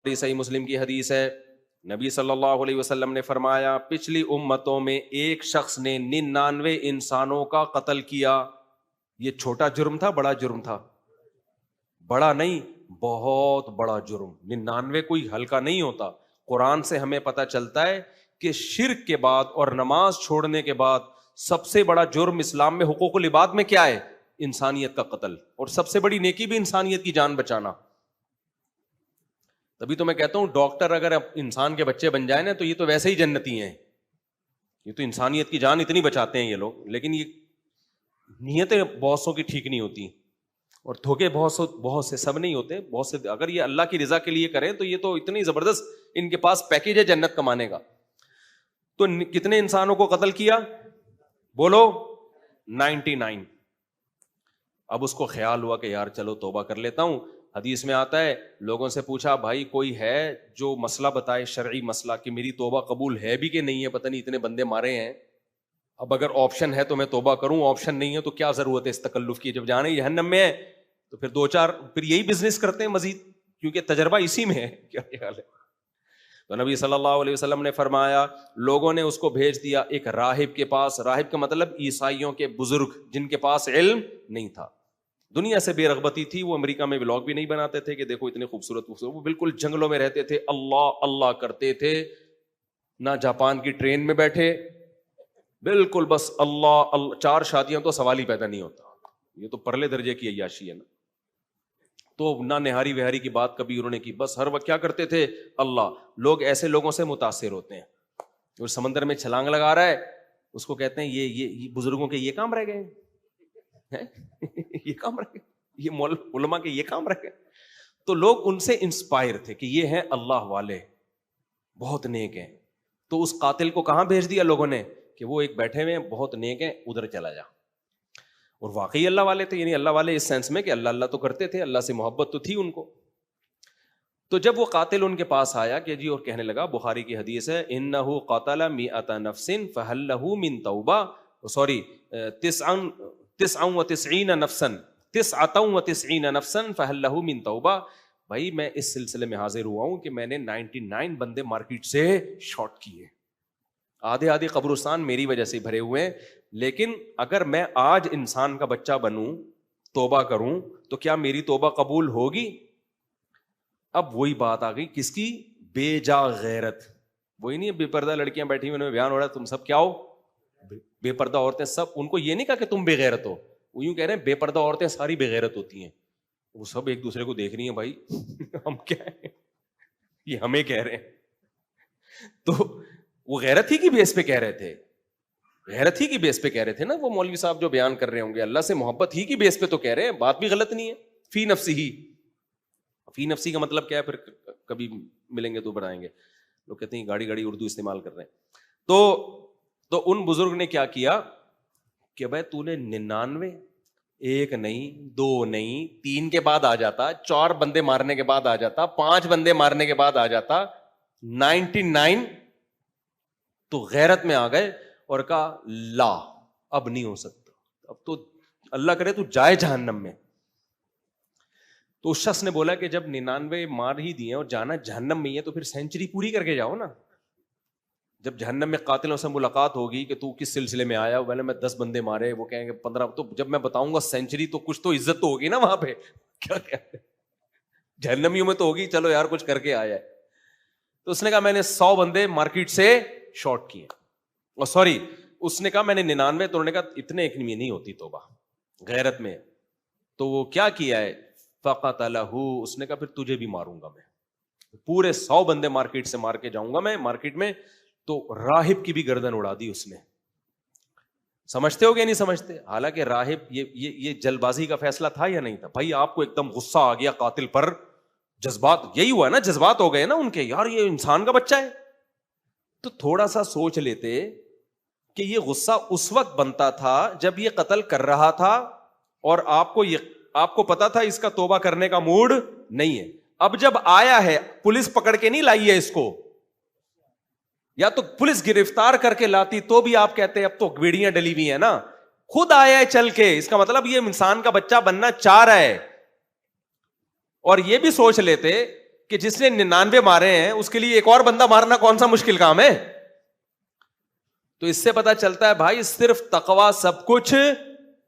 صحیح مسلم کی حدیث ہے، نبی صلی اللہ علیہ وسلم نے فرمایا پچھلی امتوں میں ایک شخص نے 99 انسانوں کا قتل کیا. یہ چھوٹا جرم تھا بڑا جرم تھا؟ بڑا نہیں، بہت بڑا جرم. 99 کوئی ہلکا نہیں ہوتا. قرآن سے ہمیں پتہ چلتا ہے کہ شرک کے بعد اور نماز چھوڑنے کے بعد سب سے بڑا جرم اسلام میں حقوق العباد میں کیا ہے؟ انسانیت کا قتل. اور سب سے بڑی نیکی بھی انسانیت کی جان بچانا. تبھی تو میں کہتا ہوں ڈاکٹر اگر انسان کے بچے بن جائیں نا تو یہ تو ویسے ہی جنتی ہیں. یہ تو انسانیت کی جان اتنی بچاتے ہیں یہ لوگ، لیکن یہ نیتیں بہت سو کی ٹھیک نہیں ہوتی اور دھوکے بہت سے سب نہیں ہوتے. بہت سے اگر یہ اللہ کی رضا کے لیے کریں تو یہ تو اتنی زبردست ان کے پاس پیکیج ہے جنت کمانے کا. تو کتنے انسانوں کو قتل کیا؟ بولو 99. اب اس کو خیال ہوا کہ یار چلو توبہ کر لیتا ہوں. حدیث میں آتا ہے لوگوں سے پوچھا بھائی کوئی ہے جو مسئلہ بتائے، شرعی مسئلہ، کہ میری توبہ قبول ہے بھی کہ نہیں ہے، پتہ نہیں اتنے بندے مارے ہیں. اب اگر آپشن ہے تو میں توبہ کروں، آپشن نہیں ہے تو کیا ضرورت ہے اس تکلف کی؟ جب جانے جہنم میں ہے تو پھر دو چار پھر یہی بزنس کرتے ہیں مزید، کیونکہ تجربہ اسی میں ہے. کیا خیال ہے؟ تو نبی صلی اللہ علیہ وسلم نے فرمایا لوگوں نے اس کو بھیج دیا ایک راہب کے پاس. راہب کا مطلب عیسائیوں کے بزرگ جن کے پاس علم نہیں تھا، دنیا سے بے رغبتی تھی. وہ امریکہ میں ولاگ بھی نہیں بناتے تھے کہ دیکھو اتنے خوبصورت خوبصورت، وہ بالکل جنگلوں میں رہتے تھے، اللہ اللہ کرتے تھے. نہ جاپان کی ٹرین میں بیٹھے، بالکل بس اللہ اللہ. 4 شادیاں تو سوال ہی پیدا نہیں ہوتا. یہ تو پرلے درجے کی عیاشی ہے نا. تو نہ نہاری وہاری کی بات کبھی انہوں نے کی، بس ہر وقت کیا کرتے تھے؟ اللہ. لوگ ایسے لوگوں سے متاثر ہوتے ہیں. اور سمندر میں چھلانگ لگا رہا ہے اس کو کہتے ہیں یہ بزرگوں کے یہ کام رہ گئے یہ کام رہ گئے، یہ علماء کے یہ کام رہ گئے. تو لوگ ان سے انسپائر تھے کہ یہ ہیں اللہ والے، بہت نیک ہیں. تو اس قاتل کو کہاں بھیج دیا لوگوں نے کہ وہ ایک بیٹھے ہوئے بہت نیک ہیں، ادھر چلا جا. اور واقعی اللہ والے تھے، یعنی اللہ والے اس سینس میں کہ اللہ اللہ تو کرتے تھے، اللہ سے محبت تو تھی ان کو. تو جب وہ قاتل ان کے پاس آیا کہ جی، اور کہنے لگا، بخاری کی حدیث ہے انہ قتل 100 نفس فہل لہ من توبہ، سوری 99 نفسا 99 نفسا فہل لہ من توبہ. بھائی میں اس سلسلے میں حاضر ہوا ہوں کہ میں نے 99 بندے مارکیٹ سے شارٹ کیے. آدھے قبرستان میری وجہ سے بھرے ہوئے ہیں. لیکن اگر میں آج انسان کا بچہ بنوں، توبہ کروں، تو کیا میری توبہ قبول ہوگی؟ اب وہی بات آ گئی کس کی؟ بے جا غیرت. وہی نہیں بے پردہ لڑکیاں بیٹھی ہوئی، انہیں بیان ہو رہا ہے تم سب کیا ہو؟ بے پردہ عورتیں سب. ان کو یہ نہیں کہا کہ تم بے غیرت ہو، وہ یوں کہہ رہے ہیں بے پردہ عورتیں ساری بے غیرت ہوتی ہیں. وہ سب ایک دوسرے کو دیکھ رہی ہیں بھائی ہم کیا ہیں، یہ ہمیں کہہ رہے ہیں. تو وہ غیرت ہی کی بیس پہ کہہ رہے تھے، غیرت ہی کی بیس پہ کہہ رہے تھے نا. وہ مولوی صاحب جو بیان کر رہے ہوں گے اللہ سے محبت ہی کی بیس پہ تو کہہ رہے ہیں، بات بھی غلط نہیں ہے. فی نفسی ہی، فی نفسی کا مطلب کیا ہے؟ پھر کبھی ملیں گے تو بڑھائیں گے. لوگ کہتے ہیں گاڑی اردو استعمال کر رہے ہیں. تو ان بزرگ نے کیا کیا کہ بھائی تو نے 99، ایک نہیں، 2 نہیں، 3 کے بعد آ جاتا، 4 بندے مارنے کے بعد آ جاتا، 5 بندے مارنے کے بعد آ جاتا، 99. تو غیرت میں آ گئے اور کہا لا، اب نہیں ہو سکتا، اب تو اللہ کرے تو جائے جہنم میں. تو اس شخص نے بولا کہ جب 99 مار ہی دیے اور جانا جہنم میں ہی ہے تو پھر سینچری پوری کر کے جاؤ نا. جب جہنم میں قاتلوں سے ملاقات ہوگی کہ تو کس سلسلے میں آیا، پہلے میں 10 بندے مارے، وہ کہیں گے 15. تو جب میں بتاؤں گا سینچری تو کچھ تو عزت تو ہوگی نا وہاں پہ. کیا کہتے ہیں جہنمیوں میں تو ہوگی چلو یار کچھ کر کے آیا ہے. تو اس نے کہا میں نے 100 بندے مارکیٹ سے شارٹ کیے، اور سوری اس نے کہا میں نے 99. تو انہوں نے کہا اتنے ایک میں نہیں ہوتی توبہ غیرت میں. تو وہ کیا کیا ہے؟ فقتلہ. اس نے کہا پھر تجھے بھی ماروں گا میں، پورے 100 بندے مارکیٹ سے مار کے جاؤں گا میں مارکیٹ میں. تو راہب کی بھی گردن اڑا دی اس نے. سمجھتے ہو گیا نہیں سمجھتے؟ حالانکہ راہب یہ جلد بازی کا فیصلہ تھا یا نہیں تھا؟ بھائی آپ کو ایک دم غصہ آ گیا قاتل پر، جذبات، یہی ہوا نا، جذبات ہو گئے نا ان کے، یار یہ انسان کا بچہ ہے. تو تھوڑا سا سوچ لیتے کہ یہ غصہ اس وقت بنتا تھا جب یہ قتل کر رہا تھا اور آپ کو پتا تھا اس کا توبہ کرنے کا موڈ نہیں ہے. اب جب آیا ہے پولیس پکڑ کے نہیں لائی ہے اس کو، یا تو پولیس گرفتار کر کے لاتی تو بھی آپ کہتے اب تو گیڑیاں ڈلی ہوئی ہیں نا. خود آیا ہے چل کے، اس کا مطلب یہ انسان کا بچہ بننا چاہ رہا ہے. اور یہ بھی سوچ لیتے کہ جس نے 99 مارے ہیں اس کے لیے ایک اور بندہ مارنا کون سا مشکل کام ہے؟ تو اس سے پتا چلتا ہے بھائی صرف تقویٰ سب کچھ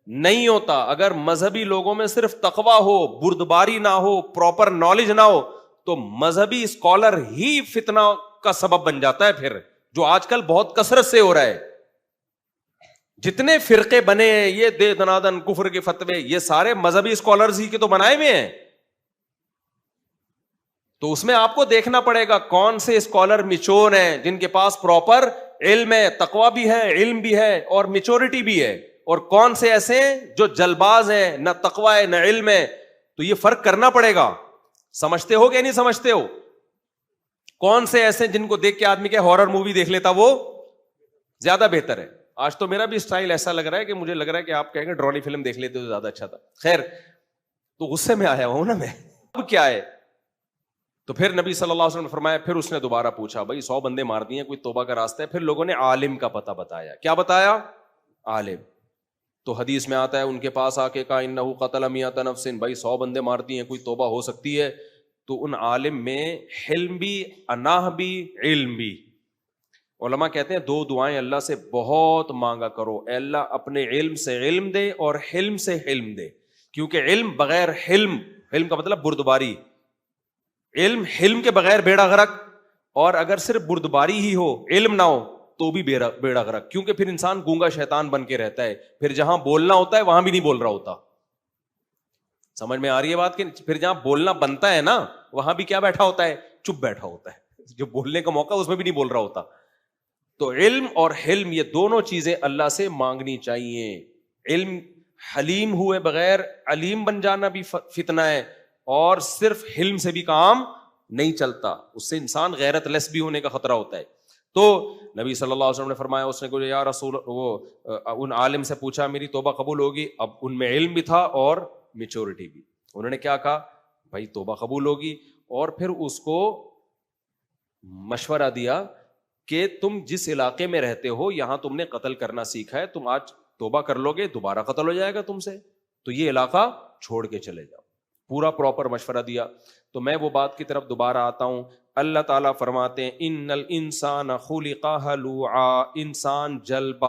نہیں ہوتا. اگر مذہبی لوگوں میں صرف تقویٰ ہو, بردباری نہ ہو, پراپر نالج نہ ہو, تو مذہبی اسکالر ہی فتنہ کا سبب بن جاتا ہے. پھر جو آج کل بہت کثرت سے ہو رہا ہے, جتنے فرقے بنے ہیں, یہ دے دنادن کفر کے فتوے, یہ سارے مذہبی اسکالرز ہی کے تو بنائے ہوئے ہیں. تو اس میں آپ کو دیکھنا پڑے گا کون سے اسکالر میچور ہیں, جن کے پاس پراپر علم ہے, تقویٰ بھی ہے, علم بھی ہے اور میچورٹی بھی ہے, اور کون سے ایسے ہیں جو جلباز ہیں, نہ تقویٰ ہے نہ علم ہے. تو یہ فرق کرنا پڑے گا. سمجھتے ہو کہ نہیں سمجھتے ہو؟ کون سے ایسے جن کو دیکھ کے آدمی کے ہارر مووی دیکھ لیتا وہ زیادہ بہتر ہے. آج تو میرا بھی اسٹائل ایسا لگ رہا ہے کہ مجھے لگ رہا ہے کہ آپ کہیں گے ڈرانی فلم دیکھ لیتے تو زیادہ اچھا تھا. خیر, تو غصے میں آیا ہوں نا میں. اب کیا ہے, تو پھر نبی صلی اللہ علیہ وسلم نے فرمایا, پھر اس نے دوبارہ پوچھا, بھائی 100 بندے مار دیے, کوئی توبہ کا راستہ ہے؟ پھر لوگوں نے عالم کا پتہ بتایا. کیا بتایا؟ عالم. تو حدیث میں آتا ہے ان کے پاس آ کے کہا انہو قتل 100 نفس, بھائی 100 بندے مار دیے, کوئی توبہ ہو سکتی ہے؟ تو ان عالم میں حلم بھی, اناہ بھی, علم بھی. علماء کہتے ہیں 2 دعائیں اللہ سے بہت مانگا کرو, اے اللہ اپنے علم سے علم دے اور حلم سے حلم دے. کیونکہ علم بغیر حلم, حلم کا مطلب بردباری, علم حلم کے بغیر بیڑا غرق, اور اگر صرف بردباری ہی ہو, علم نہ ہو, تو بھی بیڑا غرق. کیونکہ پھر انسان گونگا شیطان بن کے رہتا ہے, پھر جہاں بولنا ہوتا ہے وہاں بھی نہیں بول رہا ہوتا. سمجھ میں آ رہی ہے بات؟ کہ پھر جہاں بولنا بنتا ہے نا وہاں بھی کیا بیٹھا ہوتا ہے؟ چپ بیٹھا ہوتا ہے. جو بولنے کا موقع اس میں بھی نہیں بول رہا ہوتا. تو علم اور حلم یہ دونوں چیزیں اللہ سے مانگنی چاہیے. علم حلیم ہوئے بغیر علیم بن جانا بھی فتنہ ہے, اور صرف حلم سے بھی کام نہیں چلتا, اس سے انسان غیرت لیس بھی ہونے کا خطرہ ہوتا ہے. تو نبی صلی اللہ علیہ وسلم نے فرمایا, اس نے کہا یا رسول, وہ ان عالم سے پوچھا میری توبہ قبول ہوگی؟ اب ان میں علم بھی تھا اور میچورٹی بھی. انہوں نے کیا کہا؟ بھائی توبہ قبول ہوگی. اور پھر اس کو مشورہ دیا کہ تم جس علاقے میں رہتے ہو یہاں تم نے قتل کرنا سیکھا ہے, تم آج توبہ کر لو گے دوبارہ قتل ہو جائے گا تم سے, تو یہ علاقہ چھوڑ کے چلے جاؤ. پورا پراپر مشورہ دیا. تو میں وہ بات کی طرف دوبارہ آتا ہوں. اللہ تعالیٰ فرماتے ہیں ان الانسان خلق ہلوعا, انسان جلب